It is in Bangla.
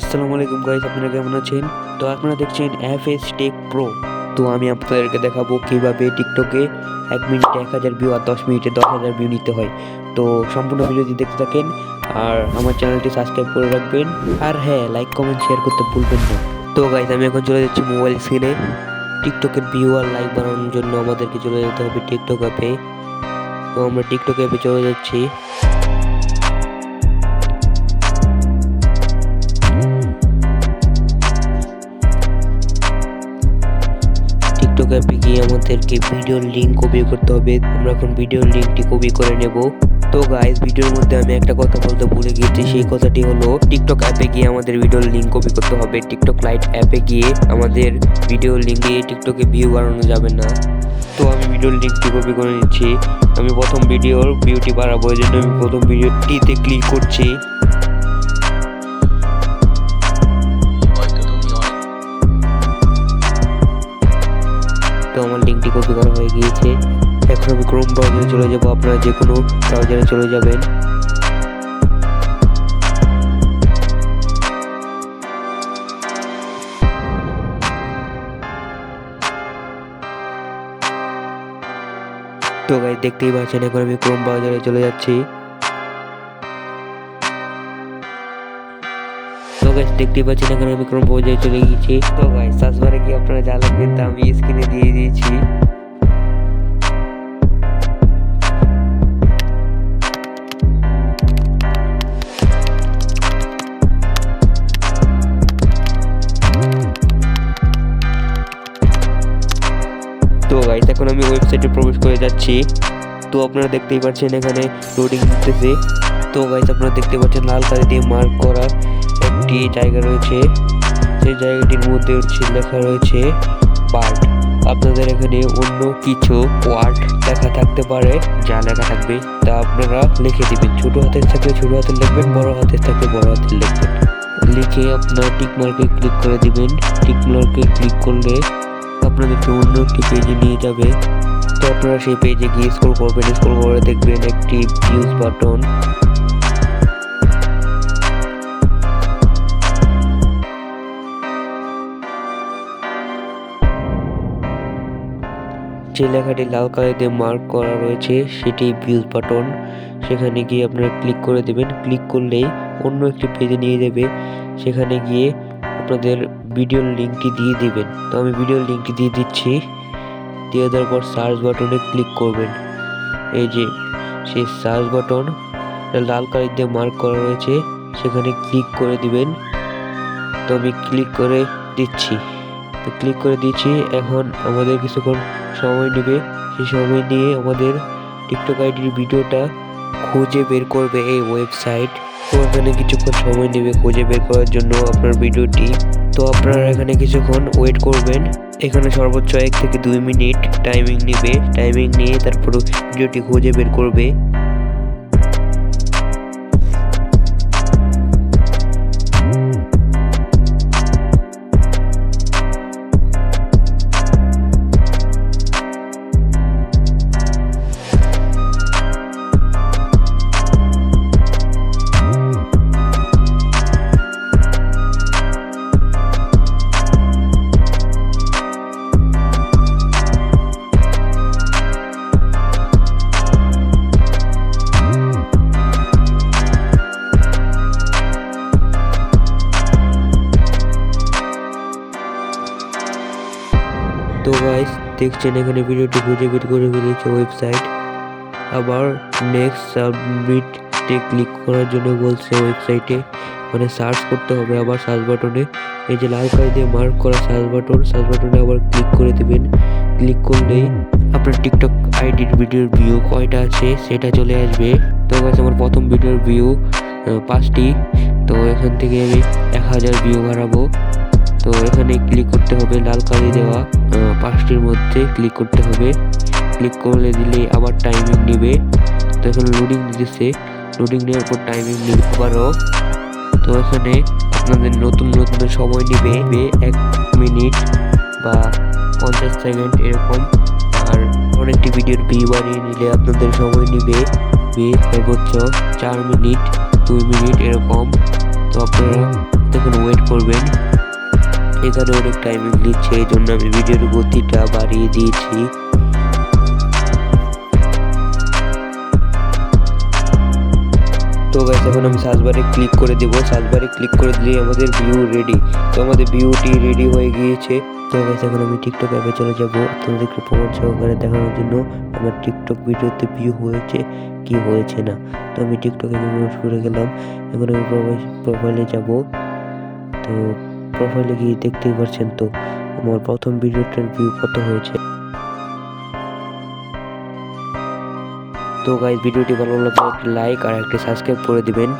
আসসালামু আলাইকুম গাইস, আপনারা কেমন আছেন? তো আপনারা দেখছেন এফএস টেক প্রো। তো আমি আপনাদেরকে দেখাবো কিভাবে টিকটকে 1 মিনিটে 1000 ভিউ আর 10 মিনিটে 10,000 ভিউ নিতে হয়। তো সম্পূর্ণ ভিডিওটি দেখতে থাকেন আর আমার চ্যানেলটি সাবস্ক্রাইব করে রাখবেন। আর হ্যাঁ, লাইক কমেন্ট শেয়ার করতে ভুলবেন না। তো গাইস, আমি এখন চলে যাচ্ছি মোবাইল স্ক্রিনে। টিকটকের ভিউ আর লাইক বাড়ানোর জন্য আমাদেরকে চলে যেতে হবে টিকটক অ্যাপে। তো আমরা টিকটক অ্যাপে চলে যাচ্ছি। টিকটক অ্যাপে গিয়ে আমাদেরকে ভিডিওর লিঙ্ক কপি করতে হবে। আমরা এখন ভিডিওর লিঙ্কটি কপি করে নেব। তো গাইস, ভিডিওর মধ্যে আমি একটা কথা বলতে ভুলে গিয়েছি, সেই কথাটি হলো টিকটক অ্যাপে গিয়ে আমাদের ভিডিওর লিঙ্ক কপি করতে হবে। টিকটক লাইট অ্যাপে গিয়ে আমাদের ভিডিওর লিঙ্ক দিয়ে টিকটকে ভিউ বাড়ানো যাবে না। তো আমি ভিডিওর লিঙ্কটি কপি করে নিচ্ছি। আমি প্রথম ভিডিওর ভিউটি বাড়াবো, এই জন্য আমি প্রথম ভিডিওটিতে ক্লিক করছি। তো আমার লিঙ্কটি কপি করা হয়ে গিয়েছে। এখন আমি ক্রোম ব্রাউজারে চলে যাব। আপনারা যে কোনো ব্রাউজারে চলে যাবেন। তো গাইস, দেখতেই পাচ্ছেন এখন আমি ক্রোম ব্রাউজারে চলে যাচ্ছি। তো গাইস, দেখতেই পাচ্ছেন এখন আমি ক্রোম ব্রাউজারে চলে গিয়েছি। তো গাইস, সার্চ বারে গিয়ে আপনারা যা লাগবে তা আমি স্ক্রিনে দিয়ে দিয়েছি। তো গাইস, এখন আমি ওয়েবসাইটে প্রবেশ করে যাচ্ছি। তো আপনারা দেখতেই পাচ্ছেন এখানে লোডিং দিতেছে। তো গাইস, আপনারা দেখতে পাচ্ছেন লাল কালি দিয়ে মার্ক করা একটি জায়গা রয়েছে। সেই জায়গাটির মধ্যে লেখা রয়েছে বার্ড। আপনাদের এখানে অন্য কিছু ওয়ার্ড লেখা থাকতে পারে, যা লেখা থাকবে তা আপনারা লিখে দিবেন। ছোট হাতের থাকলে ছোট হাতের লিখবেন, বড় হাতের থাকলে বড় হাতের লিখবেন। লিখে আপনারা টিক মার্কে ক্লিক করে দিবেন। টিক মার্কে ক্লিক করলে আপনাদেরকে অন্য একটি পেজে নিয়ে যাবে। তো আপনারা সেই পেজে গিয়ে স্ক্রল করবেন। স্ক্রল করে দেখবেন একটি ভিউজ বাটন। যে লেখাটি লাল কালি দিয়ে মার্ক করা রয়েছে সেটি ভিউজ বাটন। সেখানে গিয়ে আপনারা ক্লিক করে দেবেন। ক্লিক করলেই অন্য একটি পেজে নিয়ে যাবে। সেখানে গিয়ে আপনাদের ভিডিওর লিঙ্কটি দিয়ে দিবেন। তো আমি ভিডিওর লিঙ্কটি দিয়ে দিচ্ছি। দিয়ে দেওয়ার পর সার্চ বাটনে ক্লিক করবেন। এই যে সেই সার্চ বাটন লাল কালি দিয়ে মার্ক করা রয়েছে, সেখানে ক্লিক করে দিবেন। তো আমি ক্লিক করে দিচ্ছি। তো ক্লিক করে দিচ্ছি। এখন আমাদের কিছুক্ষণ সময় নেবে। সেই সময় নিয়ে আমাদের টিকটক আইডির ভিডিওটা খুঁজে বের করবে এই ওয়েবসাইট। তো এখানে কিছুক্ষণ সময় নেবে খুঁজে বের করার জন্য আপনার ভিডিওটি। তো আপনারা এখানে কিছুক্ষণ ওয়েট করবেন। এখানে সর্বোচ্চ 1 থেকে 2 মিনিট টাইমিং নেবে। টাইমিং নিয়ে তারপর ভিডিওটি খুঁজে বের করবে। তো গাইস, দেখছেন এখানে ভিডিওটি খুঁজে বের করে ফেলেছে ওয়েবসাইট। আবার নেক্সট সাবমিটে ক্লিক করার জন্য বলছে ওয়েবসাইটে, মানে সার্চ করতে হবে। আবার সার্চ বাটনে এই যে লাল কালি দিয়ে মার্ক করা সার্চ বাটনে আবার ক্লিক করে দেবেন। ক্লিক করলেই আপনার টিকটক আইডির ভিডিওর ভিউ কয়টা আছে সেটা চলে আসবে। তো গাইস, আমার প্রথম ভিডিওর ভিউ 5টি। তো এখান থেকে আমি 1000 ভিউ বাড়াবো। তো এখানে ক্লিক করতে হবে, লাল কালি দেওয়া 5টির মধ্যে ক্লিক করতে হবে। ক্লিক করলে দিলে আবার টাইমিং নেবে। তো এখানে লোডিং দিতেছে। লোডিং নেওয়ার পর টাইমিং নেবে আবারও। তো এখানে আপনাদের নতুন সময় নেবে 1 মিনিট বা 50 সেকেন্ড এরকম। আর অনেকটি ভিডিওর ভিউ বাড়িয়ে নিলে আপনাদের সময় নেবে সর্বোচ্চ 4 মিনিট 2 মিনিট এরকম। তো আপনারা দেখুন ওয়েট করবেন। এখানে অনেক টাইমিং নিচ্ছে, এই জন্য আমি ভিডিওর গতিটা বাড়িয়ে দিয়েছি। তো গাইস এখন আমি সার্চ বারে ক্লিক করে দেবো। সার্চ বারে ক্লিক করে দিলেই আমাদের ভিউ রেডি। তো আমাদের ভিউটি রেডি হয়ে গিয়েছে। তো গাইস এখন আমি টিকটক অ্যাপে চলে যাব আপনাদেরকে প্রমাণ সহকারে দেখানোর জন্য আমার টিকটক ভিডিওতে ভিউ হয়েছে কি হয়েছে না। তো আমি টিকটক অ্যাপে প্রবেশ করে গেলাম। এখন আমি প্রোফাইলে যাব। তো প্রোফাইলে গিয়ে দেখতেই পাচ্ছেন তো আমার প্রথম ভিডিওটার ভিউ কত হয়েছে। তো গাইস ভিডিওটি ভালো লাগলে একটা লাইক আর একটা সাবস্ক্রাইব করে দিবেন।